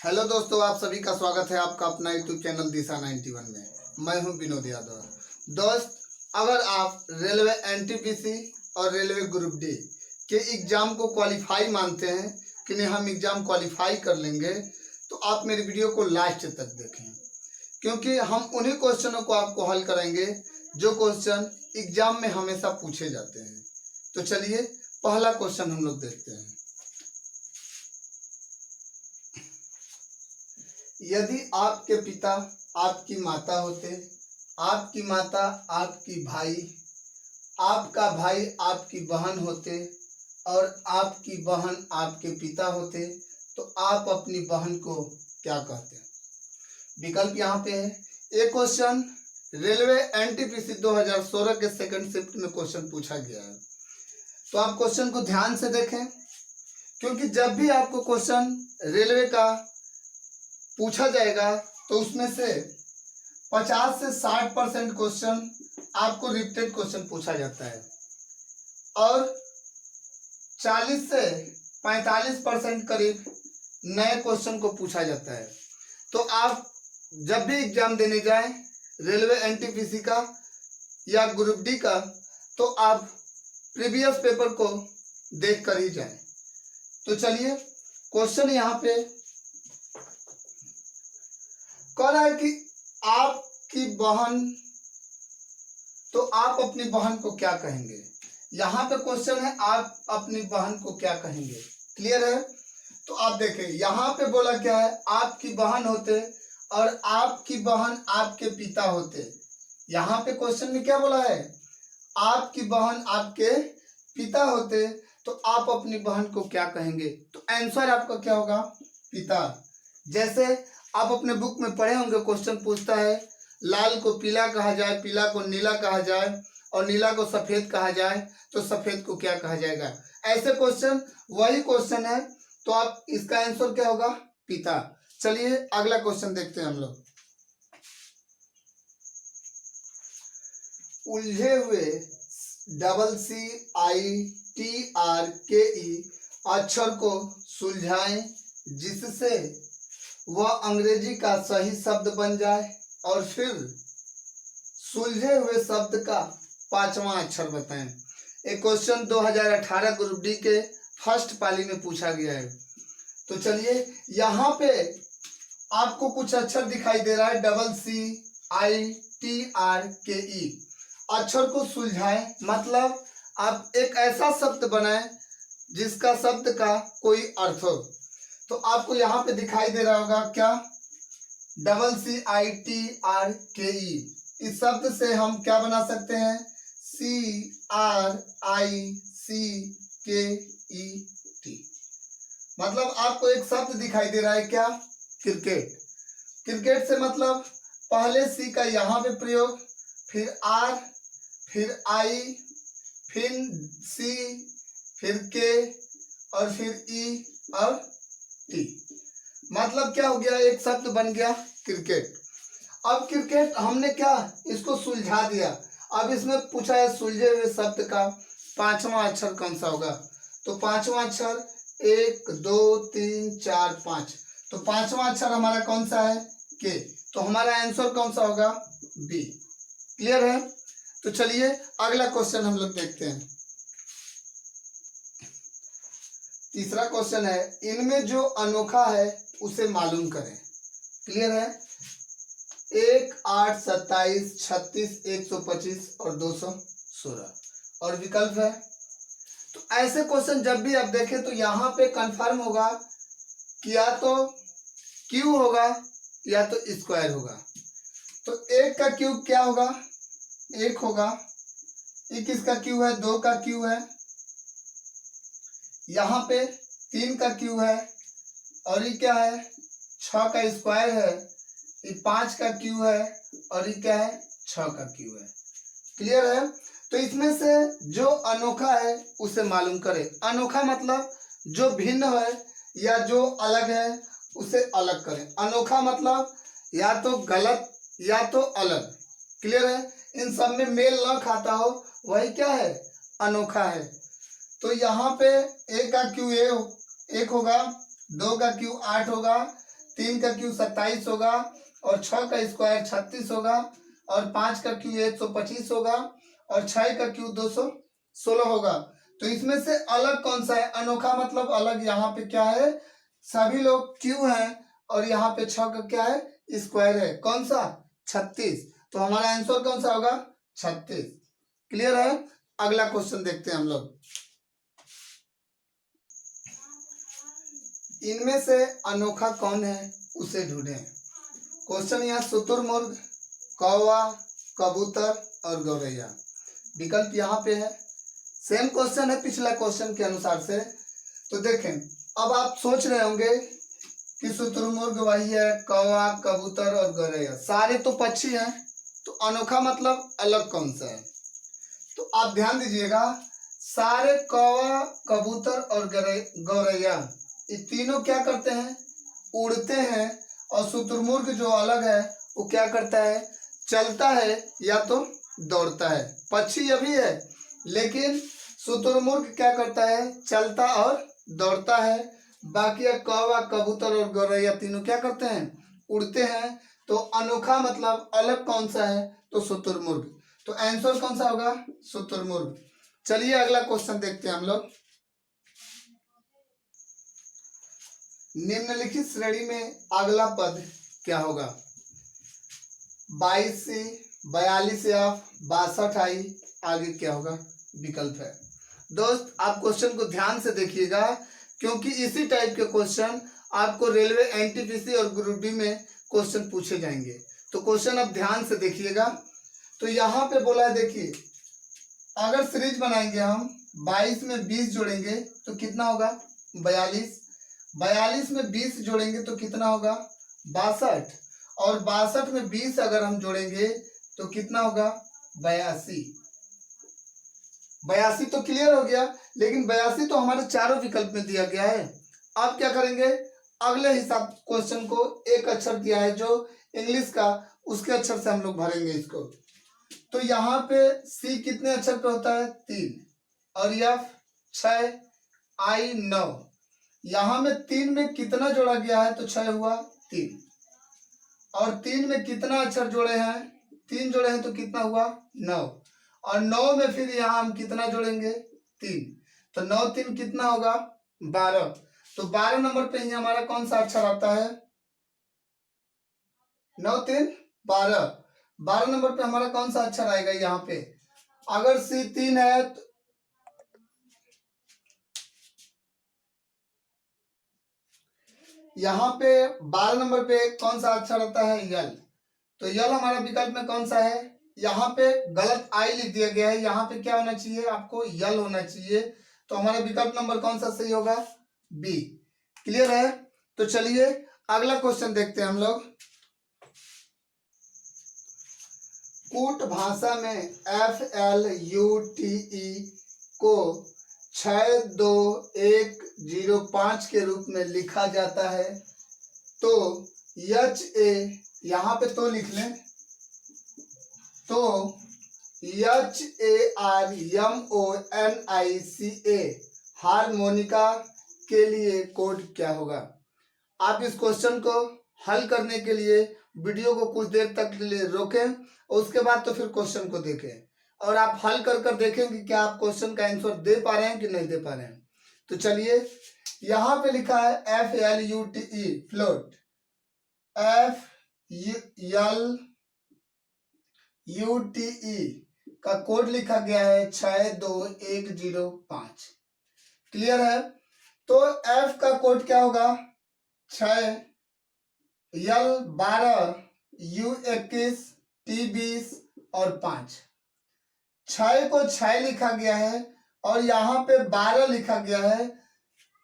Hello दोस्तों, आप सभी का स्वागत है आपका अपना यूट्यूब चैनल दिशा 91 में। मैं हूं विनोद यादव। दोस्त, अगर आप रेलवे एनटीपीसी और रेलवे ग्रुप डी के एग्ज़ाम को क्वालिफाई मानते हैं कि नहीं हम एग्ज़ाम क्वालिफाई कर लेंगे, तो आप मेरी वीडियो को लास्ट तक देखें, क्योंकि हम उन्हीं क्वेश्चनों को आपको हल करेंगे जो क्वेश्चन एग्ज़ाम में हमेशा पूछे जाते हैं। तो चलिए पहला क्वेश्चन हम लोग देखते हैं। यदि आपके पिता आपकी माता होते, आपकी माता आपकी भाई, आपका भाई आपकी बहन होते और आपकी बहन आपके पिता होते, तो आप अपनी बहन को क्या कहते हैं? विकल्प यहाँ पे है। एक क्वेश्चन रेलवे एनटीपीसी 2016 के सेकंड शिफ्ट में क्वेश्चन पूछा गया है, तो आप क्वेश्चन को ध्यान से देखें, क्योंकि जब भी आपको क्वेश्चन रेलवे का पूछा जाएगा तो उसमें से 50 से 60% क्वेश्चन आपको रिपीटेड क्वेश्चन पूछा जाता है और 40 से 45% करीब नए क्वेश्चन को पूछा जाता है। तो आप जब भी एग्जाम देने जाएं रेलवे एनटीपीसी का या ग्रुप डी का, तो आप प्रीवियस पेपर को देख कर ही जाएं। तो चलिए क्वेश्चन यहाँ पे कह रहा है कि आपकी बहन, तो आप अपनी बहन को क्या कहेंगे? यहाँ पे क्वेश्चन है आप अपनी बहन को क्या कहेंगे। क्लियर है? तो आप देखें यहाँ पे बोला क्या है, आपकी बहन होते और आपकी बहन आपके पिता होते। यहाँ पे क्वेश्चन में क्या बोला है, आपकी बहन आपके पिता होते, तो आप अपनी बहन को क्या कहेंगे? तो आंसर आपका क्या होगा? पिता। जैसे आप अपने बुक में पढ़े होंगे, क्वेश्चन पूछता है लाल को पीला कहा जाए, पीला को नीला कहा जाए और नीला को सफेद कहा जाए, तो सफेद को क्या कहा जाएगा? ऐसे क्वेश्चन, वही क्वेश्चन है, तो आप इसका आंसर क्या होगा? पिता। चलिए अगला क्वेश्चन देखते हैं हम लोग। उलझे हुए CITRKE अक्षर को सुलझाएं जिससे वह अंग्रेजी का सही शब्द बन जाए और फिर सुलझे हुए शब्द का 5वां अक्षर बताएं। एक क्वेश्चन 2018 ग्रुप डी के फर्स्ट पाली में पूछा गया है। तो चलिए यहाँ पे आपको कुछ अक्षर दिखाई दे रहा है, CITRKE अक्षर को सुलझाएं, मतलब आप एक ऐसा शब्द बनाएं जिसका शब्द का कोई अर्थ हो। तो आपको यहाँ पे दिखाई दे रहा होगा क्या, CITRKE। इस शब्द से हम क्या बना सकते हैं? CRICKET। मतलब आपको एक शब्द दिखाई दे रहा है क्या? क्रिकेट। क्रिकेट से मतलब पहले C का यहाँ पे प्रयोग, फिर R, फिर I, फिर C, फिर K और फिर E और T। मतलब क्या हो गया? एक शब्द बन गया क्रिकेट। अब क्रिकेट हमने क्या, इसको सुलझा दिया। अब इसमें पूछा है सुलझे हुए शब्द का 5वां अक्षर कौन सा होगा? तो 5वां अक्षर 1 2 3 4 5, तो 5वां अक्षर हमारा कौन सा है? के। तो हमारा आंसर कौन सा होगा? बी। क्लियर है? तो चलिए अगला क्वेश्चन हम लोग देखते हैं। तीसरा क्वेश्चन है, इनमें जो अनोखा है उसे मालूम करें। क्लियर है? 1 8 27 36 125 और 216 और विकल्प है। तो ऐसे क्वेश्चन जब भी आप देखें तो यहाँ पे कंफर्म होगा कि या तो क्यू होगा या तो स्क्वायर होगा। तो 1 का क्यूब क्या होगा? 1 होगा। 1 किसका क्यूब है? 2 का क्यूब है। यहाँ पे 3 का क्यूब है और ये क्या है? 6 का स्क्वायर है। ये 5 का क्यूब है और ये क्या है? 6 का क्यूब है। क्लियर है? तो इसमें से जो अनोखा है उसे मालूम करें। अनोखा मतलब जो भिन्न है या जो अलग है उसे अलग करें। अनोखा मतलब या तो गलत या तो अलग। क्लियर है? इन सब में मेल न खाता हो वही क्या है? अनोखा है। तो यहाँ पे 1 का क्यू 1 होगा, 2 का क्यू 8 होगा, 3 का क्यूब 27 होगा, और 6 का स्क्वायर 36 होगा, और 5 का क्यूब 125 होगा, और 6 का क्यूब 216 होगा। तो इसमें से अलग कौन सा है? अनोखा मतलब अलग। यहाँ पे क्या है? सभी लोग क्यू हैं, और यहाँ पे 6 का क्या है? स्क्वायर है। कौन सा? 36। तो हमारा आंसर कौन सा होगा? 36। क्लियर है? अगला क्वेश्चन देखते हैं हम लोग। इनमें से अनोखा कौन है उसे ढूंढें। क्वेश्चन यहाँ शुतुरमुर्ग, कौवा, कबूतर और गौरैया। विकल्प यहाँ पे है। सेम क्वेश्चन है पिछला क्वेश्चन के अनुसार से। तो देखें, अब आप सोच रहे होंगे कि शुतुरमुर्ग वही है, कौवा, कबूतर और गौरैया सारे तो पक्षी हैं, तो अनोखा मतलब अलग कौन सा है? तो आप ध्यान दीजिएगा, सारे कौवा, कबूतर और गौरैया ये तीनों क्या करते हैं? उड़ते हैं। और शुतुरमुर्ग जो अलग है वो क्या करता है? चलता है या तो दौड़ता है। पक्षी ये भी है, लेकिन शुतुरमुर्ग क्या करता है? चलता और दौड़ता है। बाकी कौवा, कबूतर और गौरैया तीनों क्या करते हैं? उड़ते हैं। तो अनोखा मतलब अलग कौन सा है? तो शुतुरमुर्ग। तो आंसर कौन सा होगा? शुतुरमुर्ग। चलिए अगला क्वेश्चन देखते हैं हम लोग। निम्नलिखित श्रेणी में अगला पद क्या होगा? 22 से 42 या 62 आई, आगे क्या होगा? विकल्प है। दोस्त आप क्वेश्चन को ध्यान से देखिएगा, क्योंकि इसी टाइप के क्वेश्चन आपको रेलवे एनटीपीसी और ग्रुप डी में क्वेश्चन पूछे जाएंगे। तो क्वेश्चन आप ध्यान से देखिएगा। तो यहाँ पे बोला है, देखिए, अगर सीरीज बनाएंगे हम 22 में 20 जोड़ेंगे तो कितना होगा? 42। 42 में 20 जोड़ेंगे तो कितना होगा? 62। और 62 में 20 अगर हम जोड़ेंगे तो कितना होगा? 82। 82 तो क्लियर हो गया, लेकिन 82 तो हमारे चारों विकल्प में दिया गया है। अब क्या करेंगे? अगले हिसाब क्वेश्चन को एक अक्षर दिया है जो इंग्लिश का, उसके अक्षर से हम लोग भरेंगे इसको। तो यहाँ पे सी कितने अक्षर पे होता है? 3, और एफ 6, आई 9। यहाँ में 3 में कितना जोड़ा गया है? तो 6 हुआ 3। और 3 में कितना अक्षर जोड़े हैं? 3 जोड़े हैं तो कितना हुआ? 9। और 9 में फिर यहाँ हम कितना जोड़ेंगे? 3। तो 9 3 कितना होगा? 12। तो 12 नंबर पे ही हमारा कौन सा अक्षर आता है? 9 3 12। 12 नंबर पे हमारा कौन सा अक्षर आएगा यहाँ पे? अगर सी 3 है तो यहाँ पे 12 नंबर पे कौन सा अक्षर आता है? यल। तो यल हमारा विकल्प में कौन सा है? यहाँ पे गलत आई लिख दिया गया है, यहाँ पे क्या होना चाहिए? आपको यल होना चाहिए। तो हमारा विकल्प नंबर कौन सा सही होगा? बी। क्लियर है? तो चलिए अगला क्वेश्चन देखते हैं हम लोग। कूट भाषा में FLUTE को 62105 के रूप में लिखा जाता है। तो HA, यहाँ पे तो लिख लें, तो HARMONICA हारमोनिका के लिए कोड क्या होगा? आप इस क्वेश्चन को हल करने के लिए वीडियो को कुछ देर तक के लिए रोकें, और उसके बाद तो फिर क्वेश्चन को देखें, और आप हल कर कर देखें कि क्या आप क्वेश्चन का आंसर दे पा रहे हैं कि नहीं दे पा रहे हैं। तो चलिए, यहाँ पे लिखा है FLUTE फ्लोट, FLUTE का कोड लिखा गया है 62105। क्लियर है? तो F का कोड क्या होगा? 6, L 12, U 21, T 20 और 5। 6 को 6 लिखा गया है, और यहाँ पे 12 लिखा गया है।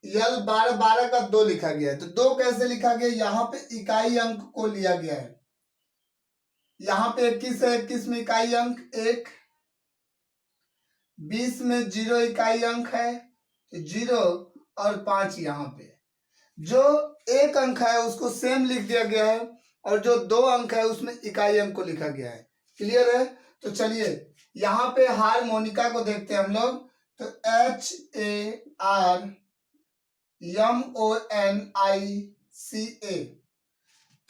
L 12, 12 का 2 लिखा गया है। तो 2 कैसे लिखा गया? यहाँ पे इकाई अंक को लिया गया है। यहाँ पे 21 है, 21 में इकाई अंक 1, 20 में 0 इकाई अंक है 0, और 5 यहाँ पे जो 1 अंक है उसको सेम लिख दिया गया है, और जो 2 अंक है उसमें इकाई अंक को लिखा गया है। क्लियर है? तो चलिए यहाँ पे हारमोनिका को देखते हैं हम लोग। तो HARMONICA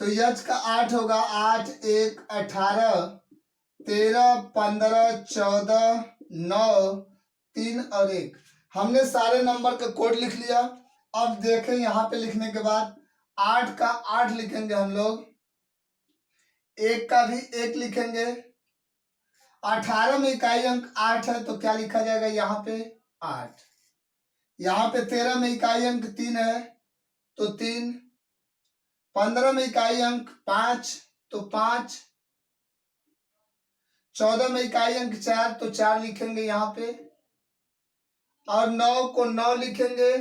तो यच का 8 होगा, 8 1 18 13 15 14 9 3 और 1। हमने सारे नंबर का कोड लिख लिया। अब देखें यहाँ पे लिखने के बाद 8 का 8 लिखेंगे हम लोग, 1 का भी 1 लिखेंगे। 18 में इकाई अंक 8 है तो क्या लिखा जाएगा यहाँ पे 8। यहाँ पे 13 में इकाई अंक 3 है तो 3। 15 में इकाई अंक 5 तो 5। 14 में इकाई अंक 4 तो 4 लिखेंगे यहाँ पे, और 9 को 9 लिखेंगे,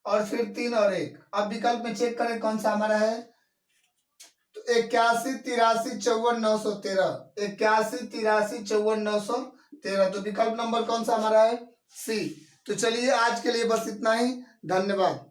और फिर 3 और 1। अब विकल्प में चेक करें कौन सा हमारा है, तो 81 83 54 913। 81 83 54 913, तो विकल्प नंबर कौन सा हमारा है सी। तो चलिए आज के लिए बस इतना ही, धन्यवाद।